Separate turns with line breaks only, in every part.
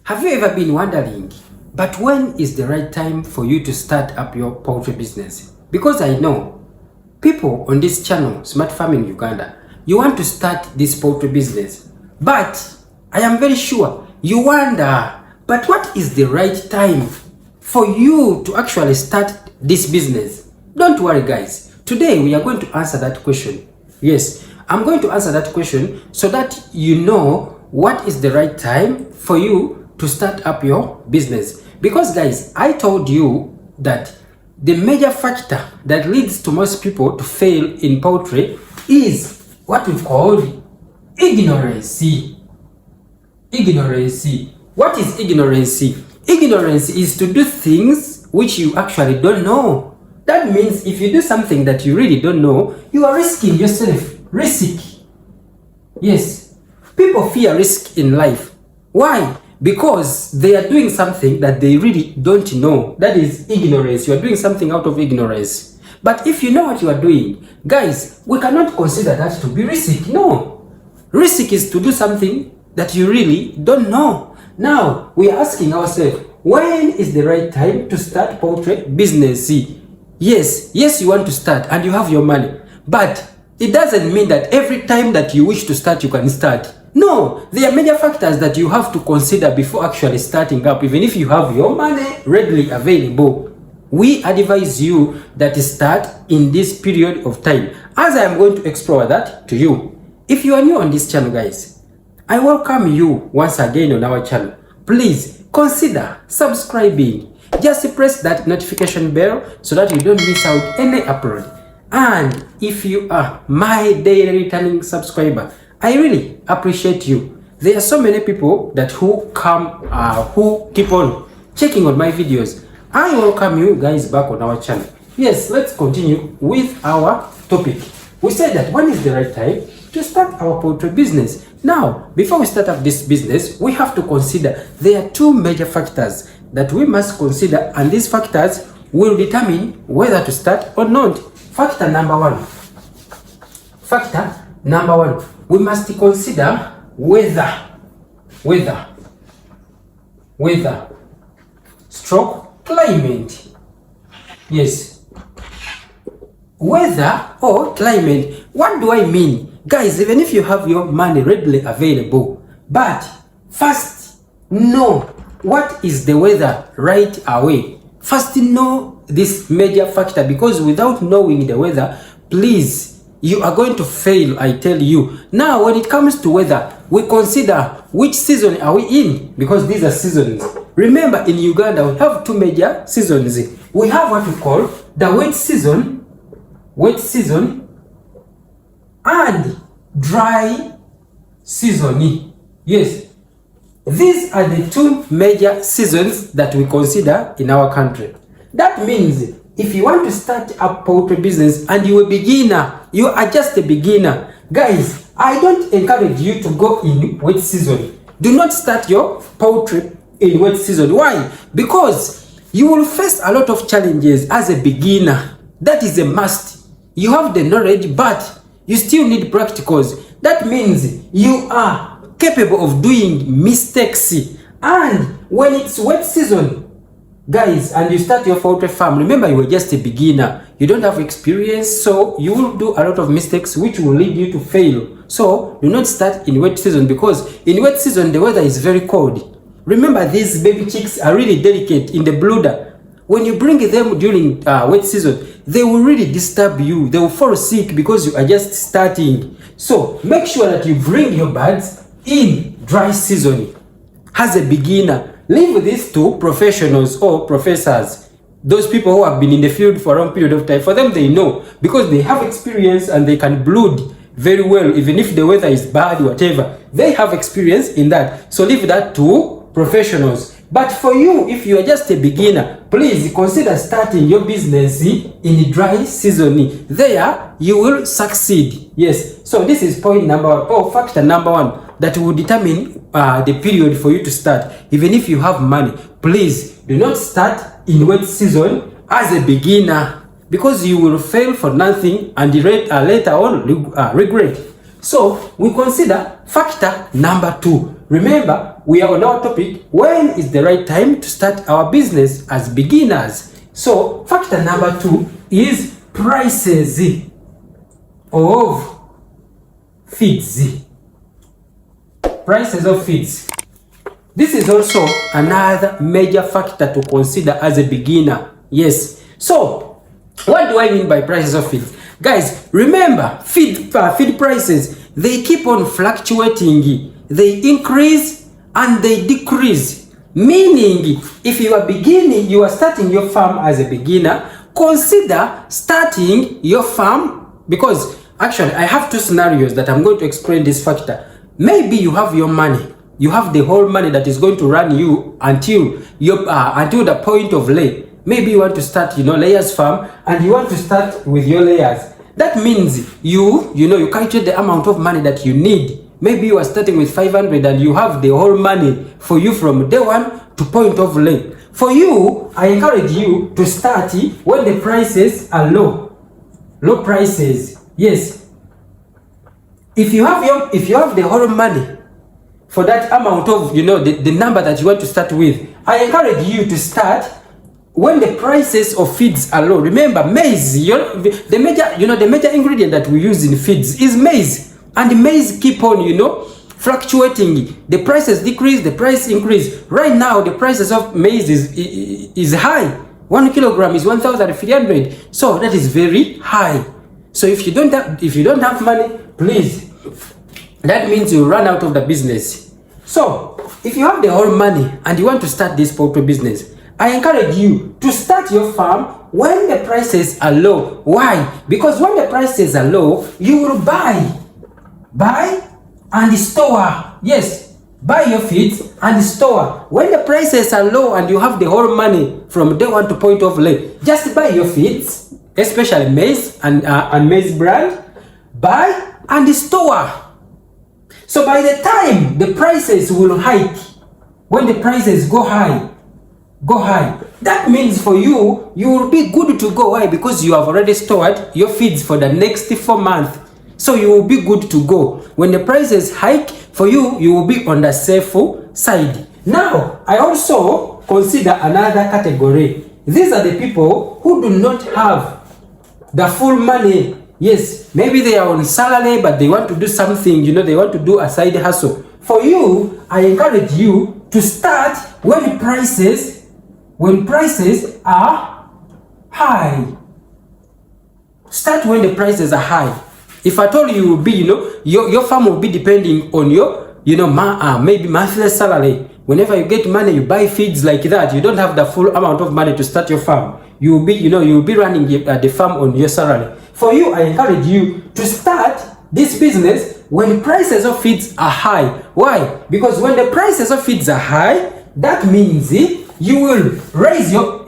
Have you ever been wondering, but when is the right time for you to start up your poultry business? Because I know people on this channel, Smart Farming Uganda, you want to start this poultry business, but I am very sure you wonder, but what is the right time for you to actually start this business? Don't worry guys, today we are going to answer that question. Yes, I'm going to answer that question so that you know what is the right time for you to start up your business. Because guys, I told you that the major factor that leads to most people to fail in poultry is what we call ignorance. Ignorance. What is ignorance? Ignorance is to do things which you actually don't know. That means if you do something that you really don't know, you are risking yourself. Risk. Yes. People fear risk in life. Why? Because they are doing something that they really don't know. That is ignorance. You are doing something out of ignorance. But if you know what you are doing, guys, we cannot consider that to be risk. No. Risk is to do something that you really don't know. Now, we are asking ourselves, when is the right time to start poultry business? Yes, you want to start and you have your money. But it doesn't mean that every time that you wish to start, you can start. No, there are major factors that you have to consider before actually starting up, even if you have your money readily available. We advise you that start in this period of time, as I am going to explore that to you. If you are new on this channel, guys, I welcome you once again on our channel. Please consider subscribing. Just press that notification bell so that you don't miss out any upload. And if you are my daily returning subscriber, I really appreciate you. There are so many people that who keep on checking on my videos. I welcome you guys back on our channel. Yes, let's continue with our topic. We said that when is the right time to start our poultry business. Now, before we start up this business, we have to consider there are two major factors that we must consider, and these factors will determine whether to start or not. Factor number one, we must consider weather stroke climate. Yes, weather or climate. What do I mean? Guys, even if you have your money readily available, but first know what is the weather right away. First know this major factor, because without knowing the weather, please, you are going to fail, I tell you. Now, when it comes to weather, we consider which season are we in, because these are seasons. Remember, in Uganda, we have two major seasons. We have what we call the wet season, and dry season. Yes, these are the two major seasons that we consider in our country. That means if you want to start a poultry business and you're a beginner, you are just a beginner, guys, I don't encourage you to go in wet season. Do not start your poultry in wet season. Why? Because you will face a lot of challenges as a beginner. That is a must. You have the knowledge, but you still need practicals. That means you are capable of doing mistakes. And when it's wet season, guys, and you start your poultry farm, remember you were just a beginner. You don't have experience, so you will do a lot of mistakes which will lead you to fail. So do not start in wet season, because in wet season the weather is very cold. Remember, these baby chicks are really delicate in the brooder. When you bring them during wet season, they will really disturb you. They will fall sick because you are just starting. So make sure that you bring your birds in dry season as a beginner. Leave this to professionals or professors, those people who have been in the field for a long period of time. For them, they know, because they have experience and they can brood very well, even if the weather is bad, whatever. They have experience in that. So leave that to professionals. But for you, if you are just a beginner, please consider starting your business in dry season. There, you will succeed. Yes. So this is point number one, or factor number one, that will determine the period for you to start. Even if you have money, please do not start in wet season as a beginner, because you will fail for nothing and later on regret. So we consider factor number two, remember, we are on our topic, when is the right time to start our business as beginners? So factor number 2 is prices of feeds. Prices of feeds. This is also another major factor to consider as a beginner. Yes. So, what do I mean by prices of feeds? Guys, remember, feed prices, they keep on fluctuating. They increase and they decrease. Meaning, if you are starting your farm as a beginner, consider starting your farm, because actually I have 2 scenarios that I'm going to explain this factor. Maybe you have your money. You have the whole money that is going to run you until the point of lay. Maybe you want to start, layers farm, and you want to start with your layers. That means you calculate the amount of money that you need. Maybe you are starting with 500 and you have the whole money for you from day 1 to point of lay. For you, I encourage you to start when the prices are low. Low prices. Yes. If you have the whole money for that amount of, the number that you want to start with, I encourage you to start when the prices of feeds are low. Remember, maize, the major ingredient that we use in feeds is maize. And maize keep on, fluctuating. The prices decrease, the price increase. Right now, the prices of maize is high. 1 kilogram is 1,300. So that is very high. So if you don't have money, please, that means you run out of the business. So if you have the whole money and you want to start this poultry business, I encourage you to start your farm when the prices are low. Why? Because when the prices are low, you will buy and store. Yes, buy your feeds and store. When the prices are low and you have the whole money from day 1 to point of lay, just buy your feeds, especially maize and maize brand. Buy and store. So by the time the prices will hike, when the prices go high, that means for you will be good to go. Why? Because you have already stored your feeds for the next 4 months. So you will be good to go. When the prices hike, for you will be on the safe side. Now, I also consider another category. These are the people who do not have the full money. Yes, maybe they are on salary, but they want to do something, they want to do a side hustle. For you, I encourage you to start when prices are high. Start when the prices are high. If I told you will be, your farm will be depending on your, maybe monthly salary. Whenever you get money, you buy feeds like that. You don't have the full amount of money to start your farm. You will be running the farm on your salary. For you, I encourage you to start this business when prices of feeds are high. Why? Because when the prices of feeds are high, that means you will raise your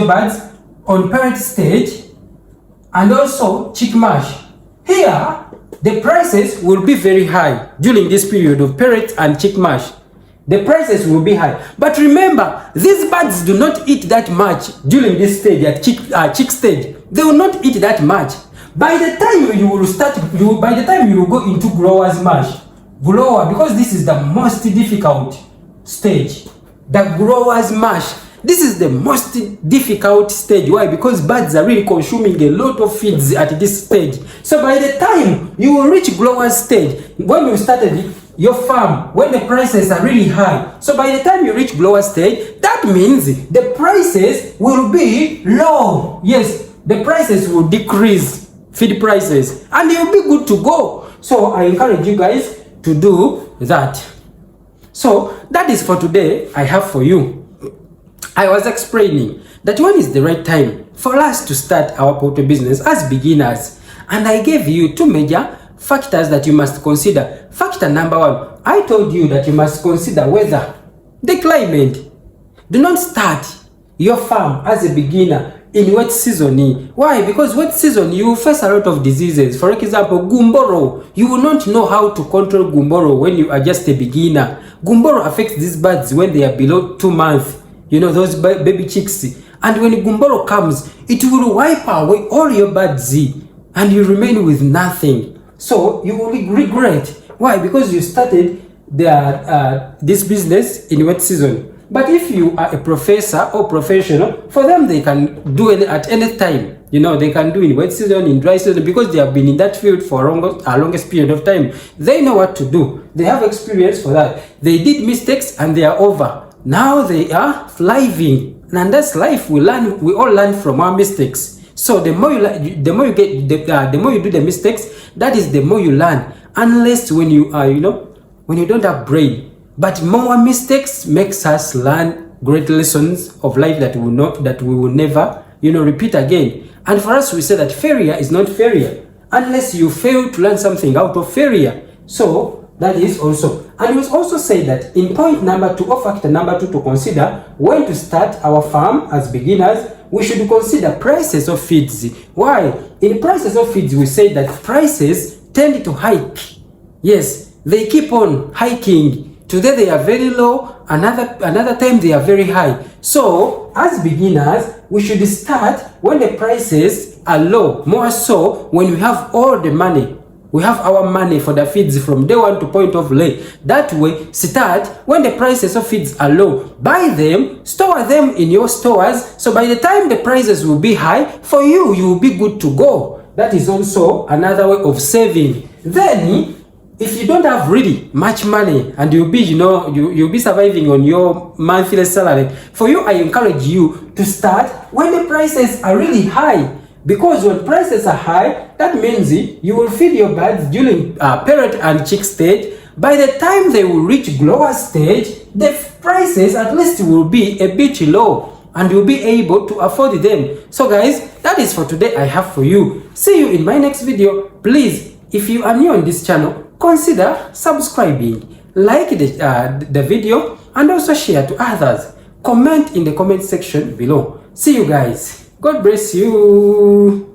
birds on parent stage and also chick mash. Here, the prices will be very high during this period of parent and chick mash. The prices will be high. But remember, these birds do not eat that much during this stage, at chick stage. They will not eat that much. By the time you will go into growers mash, because this is the most difficult stage. The growers mash. This is the most difficult stage. Why? Because birds are really consuming a lot of feeds at this stage. So by the time you will reach growers stage, when you started your farm, when the prices are really high, so by the time you reach growers stage, that means the prices will be low. Yes, the prices will decrease, feed prices, and you'll be good to go. So I encourage you guys to do that. So that is for today I have for you. I was explaining that when is the right time for us to start our poultry business as beginners. And I gave you 2 major factors that you must consider. Factor number 1, I told you that you must consider weather, the climate. Do not start your farm as a beginner in wet season. Why? Because wet season you will face a lot of diseases. For example, gumboro. You will not know how to control gumboro when you are just a beginner. Gumboro affects these birds when they are below 2 months. Those baby chicks. And when gumboro comes, it will wipe away all your birds and you remain with nothing. So you will regret. Why? Because you started this business in wet season. But if you are a professor or professional, for them they can do it at any time. You know, they can do in wet season, in dry season, because they have been in that field for a longest period of time. They know what to do. They have experience for that. They did mistakes and they are over. Now they are thriving, and that's life. We learn. We all learn from our mistakes. So the more you the more you get, the more you do the mistakes, that is the more you learn. Unless when you are, when you don't have brain. But more mistakes makes us learn great lessons of life that we will never, repeat again. And for us, we say that failure is not failure unless you fail to learn something out of failure. So that is also. And we also say that in point number 2 or factor number 2 to consider when to start our farm as beginners, we should consider prices of feeds. Why? In prices of feeds, we say that prices tend to hike. Yes, they keep on hiking. Today they are very low, another time they are very high. So as beginners, we should start when the prices are low. More so when we have all the money. We have our money for the feeds from day one to point of lay. That way, start when the prices of feeds are low. Buy them, store them in your stores. So by the time the prices will be high, for you will be good to go. That is also another way of saving. Then, if you don't have really much money and you'll be, you'll be surviving on your monthly salary, for you, I encourage you to start when the prices are really high. Because when prices are high, that means you will feed your birds during parent and chick stage. By the time they will reach grower stage, the prices at least will be a bit low and you'll be able to afford them. So guys, that is for today I have for you. See you in my next video. Please, if you are new on this channel, consider subscribing, like the video, and also share to others. Comment in the comment section below. See you guys. God bless you.